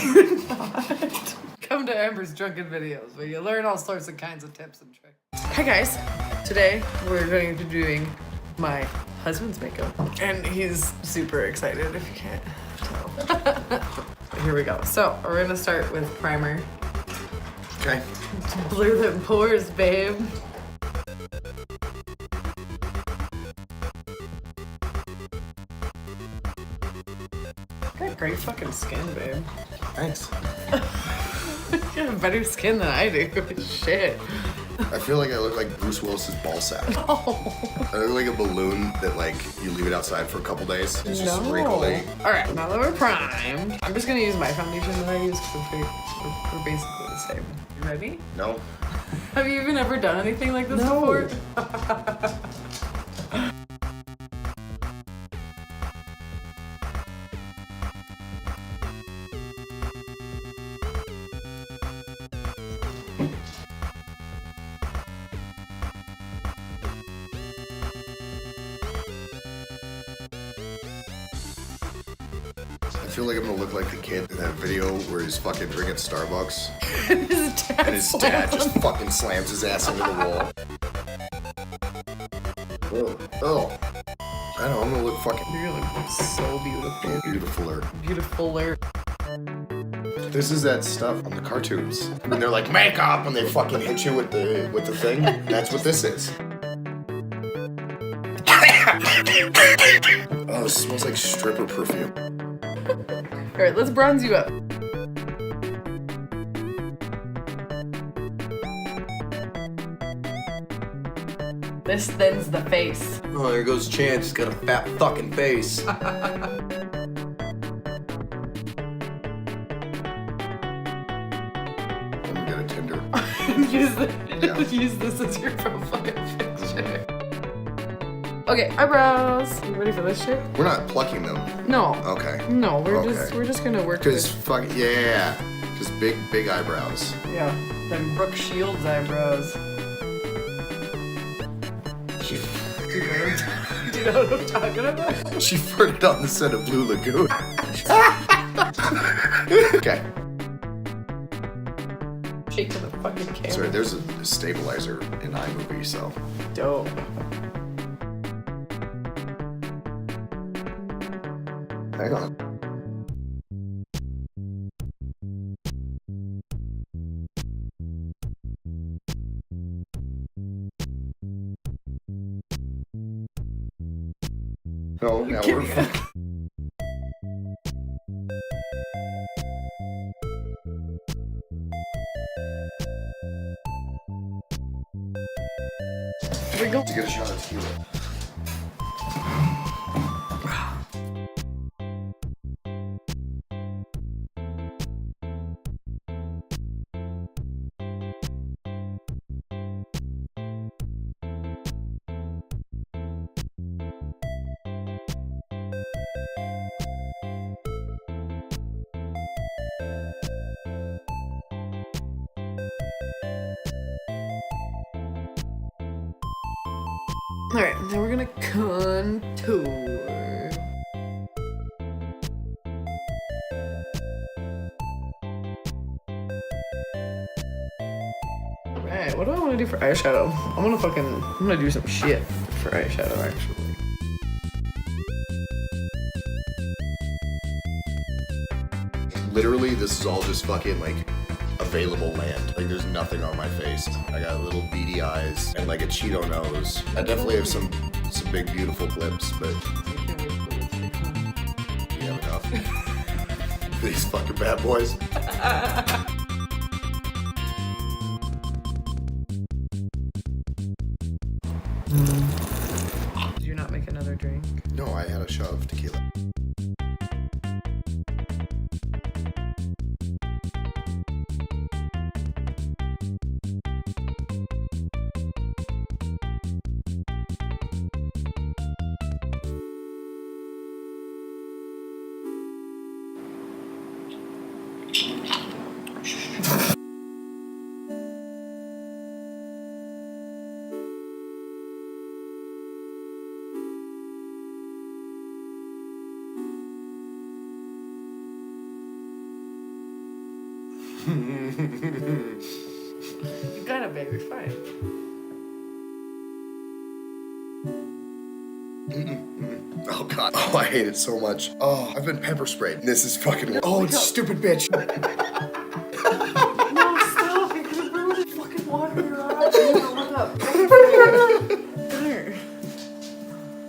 you're not. Come to Amber's drunken videos where you learn all sorts of kinds of tips and tricks. Hi guys, today we're going to be doing my husband's makeup and he's super excited if you can't tell. Here we go. So we're gonna start with primer. Okay. Blur the pores, babe. Got great fucking skin, babe. Thanks. You have better skin than I do. Shit. I feel like I look like Bruce Willis's ball sack. Oh. I look like a balloon that like you leave it outside for a couple days. It's just wrinkly. Alright, now that we're primed, I'm just gonna use my foundation that I use because we're basically the same. You ready? No. Have you even ever done anything like this before? I feel like I'm gonna look like the kid in that video where he's fucking drinking Starbucks And his dad just fucking slams his ass into the wall. Oh. I know, I'm gonna look fucking You're gonna look so beautiful. beautifuler. Beautifuler. This is that stuff on the cartoons. When they're like, makeup, and they fucking hit you with the thing. That's what this is. Oh, it smells like stripper perfume. Alright, let's bronze you up. This thins the face. Oh, there goes Chance. He's got a fat fucking face. I'm gonna get a Tinder. Use this as your profile picture. Okay, eyebrows. You ready for this shit? We're not plucking them. No. Okay. No, we're Okay. just gonna work Cause with. fuck yeah, just big eyebrows. Yeah, them Brooke Shields eyebrows. She Do you know what I'm talking about? she farted on the set of Blue Lagoon. Okay. Shake to the fucking camera. Sorry, there's a stabilizer in iMovie, so. Dope. Hang on. No, now we're Wiggle. to get a shot of tequila. Alright, now we're gonna contour. Alright, what do I want to do for eyeshadow? I'm gonna do some shit for eyeshadow actually. Literally, this is all just fucking like available land. Like there's nothing on my face. I got little beady eyes and like a Cheeto nose. I definitely have some big beautiful lips, but you have enough. These fucking bad boys. Did you not make another drink? No, I had a shot of tequila. You got it, baby. Fine. Oh god. Oh, I hate it so much. Oh, I've been pepper sprayed. This is fucking. Oh, it's stupid bitch. No, stop. You're gonna burn the fucking water in your eyes. Look up. There.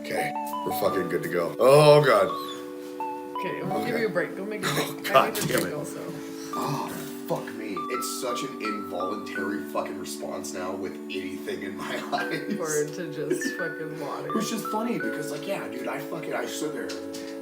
Okay, we're fucking good to go. Oh god. Okay, I'm gonna give you a break. Go make a break. I God need a damn break it. also. Oh, fuck me. It's such an involuntary fucking response now with anything in my eyes. For it to just fucking water. Which is funny because, like, yeah, dude, I stood there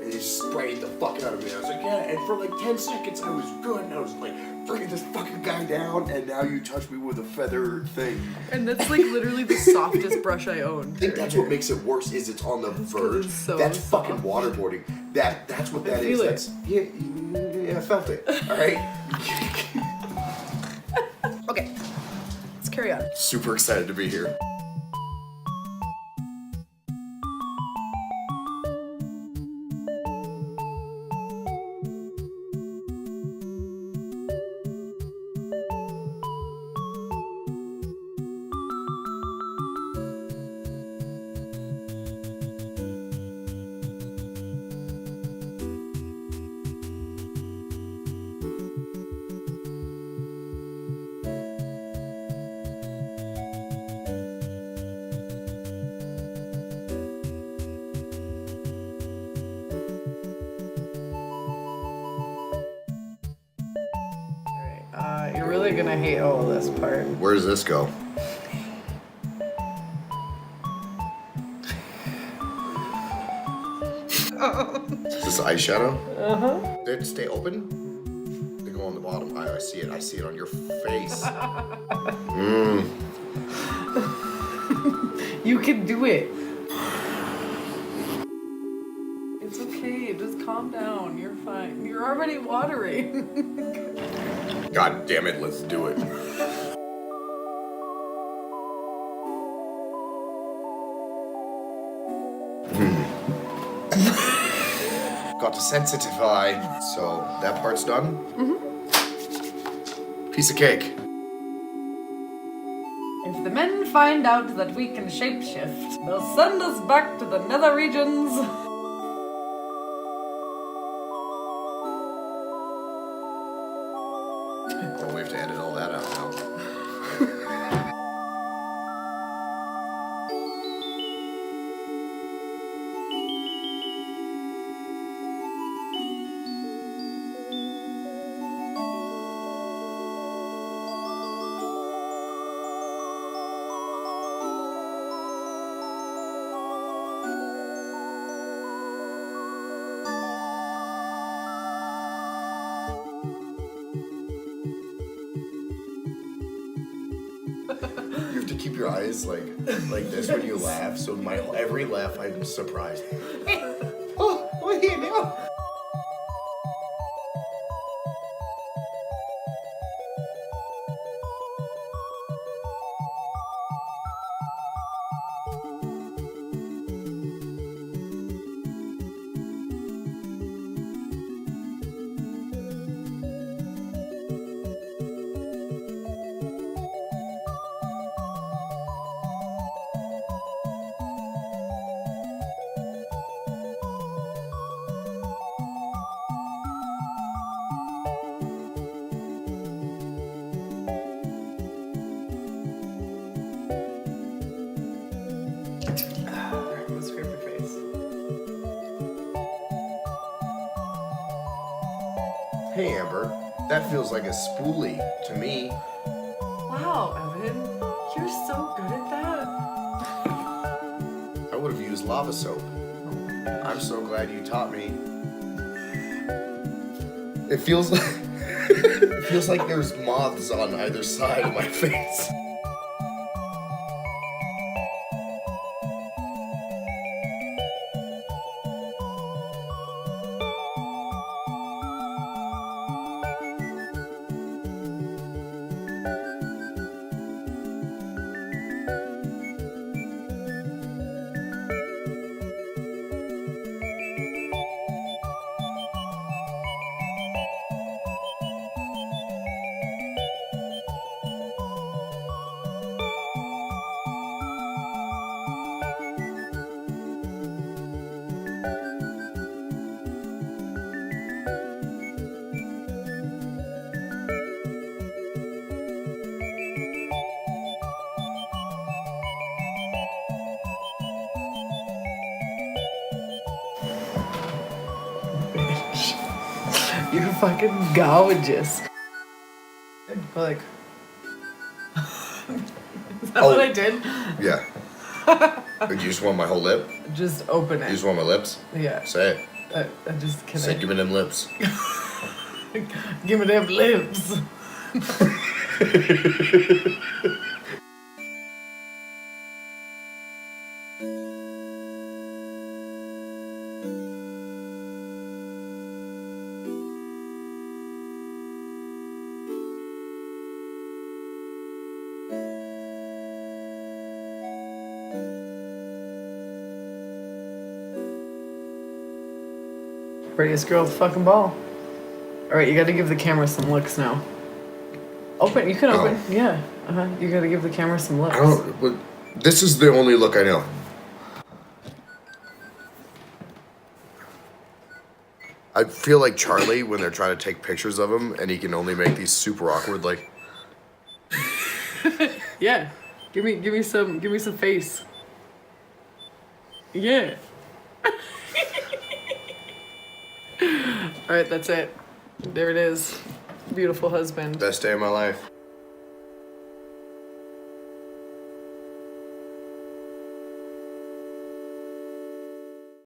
and he sprayed the fuck out of me. I was like, yeah, and for like 10 seconds I was good and I was like, bringing this fucking guy down, and now you touch me with a feather thing. And that's like literally the softest brush I own. I think that's what makes it worse, is it's on the verge. so that's soft. fucking waterboarding. That's what that is. feel it. That's yeah, I felt it. Alright? Okay, let's carry on. Super excited to be here. Alright, you're really gonna hate all this part. Where does this go? Is this eyeshadow? Uh-huh. They stay open? They go on the bottom. I see it. I see it on your face. You can do it. It's okay, just calm down. You're fine. You're already watering. God damn it, let's do it. Got to sensitify. So that part's done? Mm-hmm. Piece of cake. If the men find out that we can shapeshift, they'll send us back to the nether regions. Oh, we have to edit all that out now. You have to keep your eyes like this when you laugh. So every laugh, I'm surprised. Oh, here now. Alright, let's scrape your face. Hey, Amber. That feels like a spoolie to me. Wow, Evan, you're so good at that. I would have used lava soap. I'm so glad you taught me. It feels like it feels like there's moths on either side of my face. You're fucking gorgeous. Go like. Is that what I did? Yeah. You just want my whole lip? Just open You it. just want my lips? Yeah. Say it. I just can't. Say, give me them lips. Give me them lips. Prettiest girl with the fucking ball. Alright, you gotta give the camera some looks now. Open, you can open. Oh. Yeah. You gotta give the camera some looks. I don't. But this is the only look I know. I feel like Charlie when they're trying to take pictures of him, and he can only make these super awkward, like. Yeah. Give me some face. Yeah. Alright, that's it. There it is. Beautiful husband. Best day of my life.